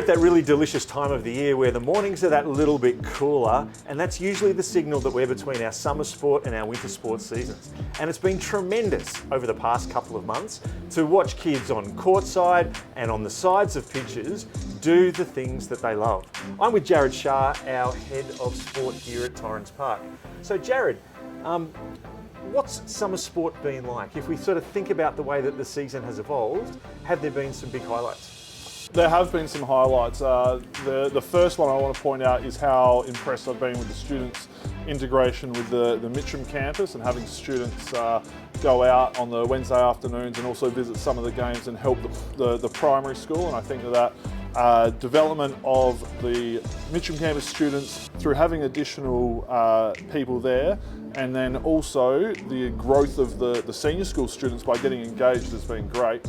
at that really delicious time of the year where the mornings are that little bit cooler, and that's usually the signal that we're between our summer sport and our winter sports seasons. And it's been tremendous over the past couple of months to watch kids on courtside and on the sides of pitches do the things that they love. I'm with Jarrad Schar, our head of sport here at Torrens Park. So Jarrad, what's summer sport been like? If we sort of think about the way that the season has evolved, have there been some big highlights? There have been some highlights. The first one I want to point out is how impressed I've been with the students' integration with the Mitcham campus and having students go out on the Wednesday afternoons and also visit some of the games and help the primary school. And I think that development of the Mitcham campus students through having additional people there, and then also the growth of the senior school students by getting engaged has been great.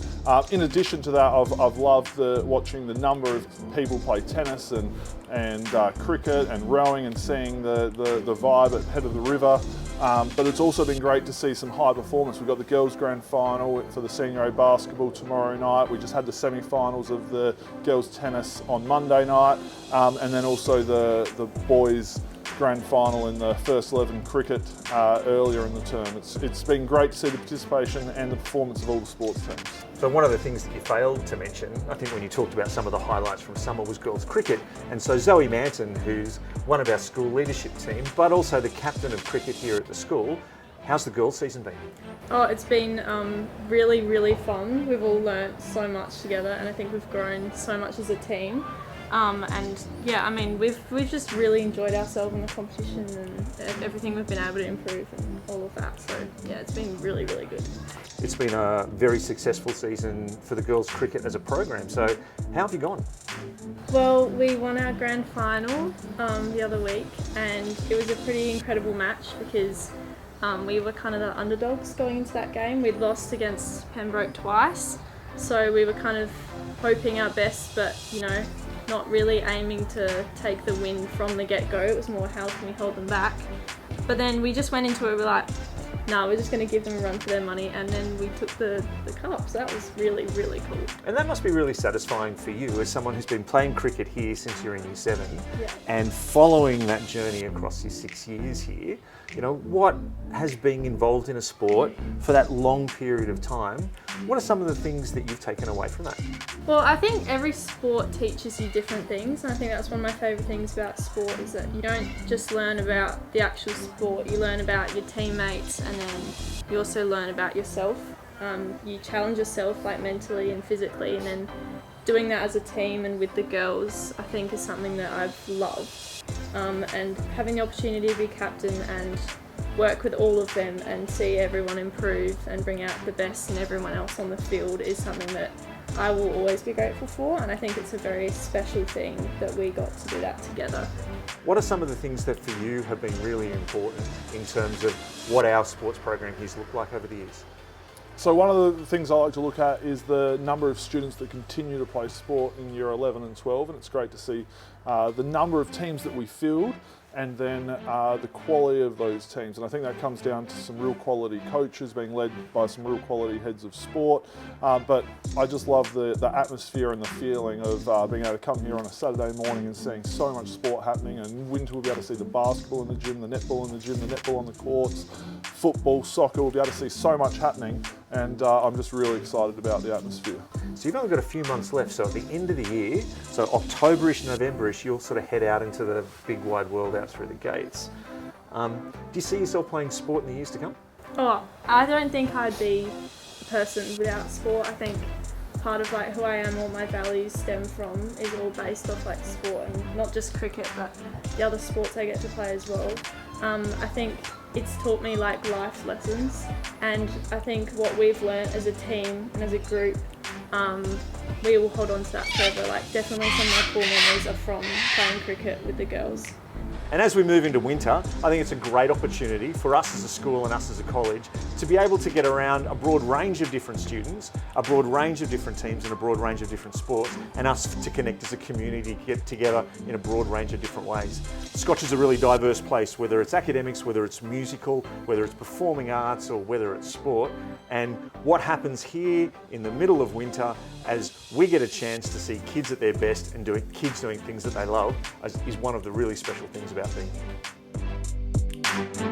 In addition to that, I've loved watching the number of people play tennis and cricket and rowing and seeing the vibe at Head of the River. But it's also been great to see some high performance. We've got the girls' grand final for the senior A basketball tomorrow night. We just had the semi-finals of the girls' tennis on Monday night, and then also the boys' grand final in the first 11 cricket earlier in the term. It's been great to see the participation and the performance of all the sports teams. So one of the things that you failed to mention, I think when you talked about some of the highlights from summer, was girls cricket. And so Zoe Manton, who's one of our school leadership team, but also the captain of cricket here at the school, how's the girls' season been? Oh, it's been really, really fun. We've all learnt so much together, and I think we've grown so much as a team. And yeah, I mean, we've just really enjoyed ourselves in the competition and everything we've been able to improve and all of that. So yeah, it's been really, really good. It's been a very successful season for the girls' cricket as a program. So how have you gone? Well, we won our grand final the other week, and it was a pretty incredible match because we were kind of the underdogs going into that game. We'd lost against Pembroke twice, so we were kind of hoping our best, but you know, not really aiming to take the win from the get-go. It was more how can we hold them back. But then we just went into it, we're like, no, we're just going to give them a run for their money, and then we took the cup. So that was really, really cool. And that must be really satisfying for you as someone who's been playing cricket here since you're in year 7, yeah, and following that journey across your 6 years here. You know, what has been involved in a sport for that long period of time? What are some of the things that you've taken away from that? Well, I think every sport teaches you different things, and I think that's one of my favourite things about sport is that you don't just learn about the actual sport, you learn about your teammates, and then you also learn about yourself. You challenge yourself like mentally and physically, and then doing that as a team and with the girls I think is something that I've loved. And having the opportunity to be captain and work with all of them and see everyone improve and bring out the best in everyone else on the field is something that I will always be grateful for, and I think it's a very special thing that we got to do that together. What are some of the things that for you have been really important in terms of what our sports program has looked like over the years? So one of the things I like to look at is the number of students that continue to play sport in year 11 and 12, and it's great to see the number of teams that we field and then the quality of those teams. And I think that comes down to some real quality coaches being led by some real quality heads of sport. But I just love the atmosphere and the feeling of being able to come here on a Saturday morning and seeing so much sport happening. And in winter we'll be able to see the basketball in the gym, the netball in the gym, the netball on the courts, football, soccer. We'll be able to see so much happening, and I'm just really excited about the atmosphere. So you've only got a few months left, so at the end of the year, so October-ish, November-ish, you'll sort of head out into the big wide world out through the gates. Do you see yourself playing sport in the years to come? Oh, I don't think I'd be a person without sport. I think part of like who I am, all my values stem from is all based off like sport, and not just cricket but the other sports I get to play as well. I think it's taught me like life lessons, and I think what we've learnt as a team and as a group, we will hold on to that forever. Like definitely some of my cool memories are from playing cricket with the girls. And as we move into winter, I think it's a great opportunity for us as a school and us as a college to be able to get around a broad range of different students, a broad range of different teams and a broad range of different sports, and us to connect as a community, get together in a broad range of different ways. Scotch is a really diverse place, whether it's academics, whether it's musical, whether it's performing arts, or whether it's sport. And what happens here in the middle of winter as we get a chance to see kids at their best and kids doing things that they love is one of the really special things about being here.